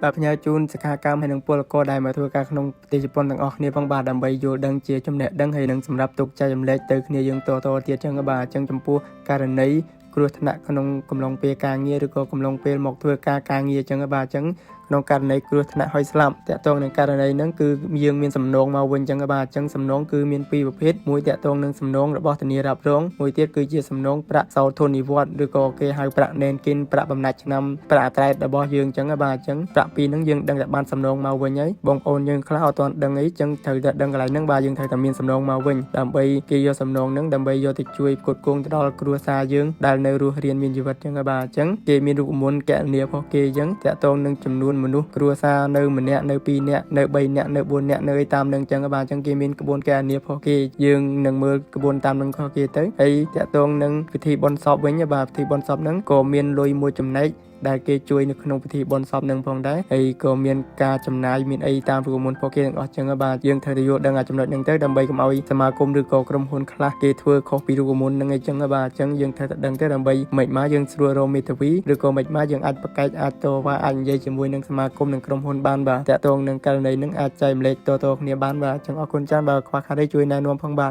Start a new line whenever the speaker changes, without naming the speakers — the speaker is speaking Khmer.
បាទផ្ញើជូនសិក្ខាកាមហើយនឹងពលករដែលមកធ្វើការក្នុងប្រទេសជប៉ុនទាំងអស់គ្នាផងបាទដើម្បីយល់ដឹងជាចំណេះដឹងហើយនឹងសម្រាប់ទុកចែករំលែកទៅគ្នាយើងតទៀតចឹងបាទអញ្ចឹងចំពោះករណីគ្រោះថ្នាក់ក្នុងកំឡុងពេលការងារឬក៏កំឡុងពេលមកធ្វើការងារចឹងបាទអញ្ចឹងក្នុងករណីគ្រោះថ្នាក់ហើយស្លាប់តកតងនឹងករណីហ្នឹងគឺយើងមានសំណងមកវិញចឹងបាទអញ្ចឹងសំណងគឺមានពីរប្រភេទមួយតកតងនឹងសំណងរបស់ធានារ៉ាប់រងមួយទៀតគឺជាសំណងប្រាក់សោធននិវត្តន៍ឬក៏គេហៅប្រាក់ណែនគិនប្រាក់បំណាច់ឆ្នាំប្រាក់អត្រែតរបស់យើងចឹងបាទអញ្ចឹងប្រាក់ពីរហ្នឹងយើងដឹងតែបានសំណងមកវិញហើយបងប្អូនយើងខ្លះអត់ទាន់ដឹងអីចឹងត្រូវតែដឹងកន្លែងហ្នឹងបាទយើងត្រូវតែមានសំណងមកវិញដើម្បីគេយកសំណងហ្នឹងដើម្បីយកទៅជួយផ្គត់ផ្គង់ទៅដល់គ្រួសារយើងដែលនៅរស់រានមានជីវិតចឹងបាទអញ្ចឹងគេមានរូបមន្តកណនីរបស់គេចឹងតកតងនឹងចំនួនមនុស្សគ្រួសារនៅម្នាក់នៅ2នាក់នៅ3នាក់នៅ4នាក់នៅឯតាមនឹងចឹងបាទអញ្ចឹងគេមានក្បួនកណនីរបស់គេយើងនឹងមើលក្បួនតាមនឹងរបស់គេទៅហើយតកតងនឹងពិធីបុណ្យសពវិញបាទពិធីបុណ្យសពហ្នឹងក៏មានលុយមួយចំណែកដែលគេជួយនៅក្នុងពិធីបុណ្យសពនឹងផងដែរហើយក៏មានការចំណាយមានអីតាមរូបមន្តរបស់គេទាំងអស់ចឹងបាទយើងត្រូវតែយល់ដឹងចំណុចហ្នឹងទៅដើម្បីកុំឲ្យសមាគមឬក៏ក្រុមហ៊ុនខ្លះគេធ្វើខុសពីរូបមន្តហ្នឹងអីចឹងបាទអញ្ចឹងយើងត្រូវតែដឹងទៅដើម្បីមិនមកយើងស្រួលរកមេធាវីឬក៏មិនមកយើងអាចប្រកែកអាចតវ៉ាអាចនិយាយជាមួយនឹងសមាគមនិងក្រុមហ៊ុនបានបាទតកតងនឹងករណីហ្នឹងអាចចែករំលែកតគ្នាបានបាទអញ្ចឹងអរគុណច្រើនបើខ្វះខាតអីជួយណែនាំផងបាទ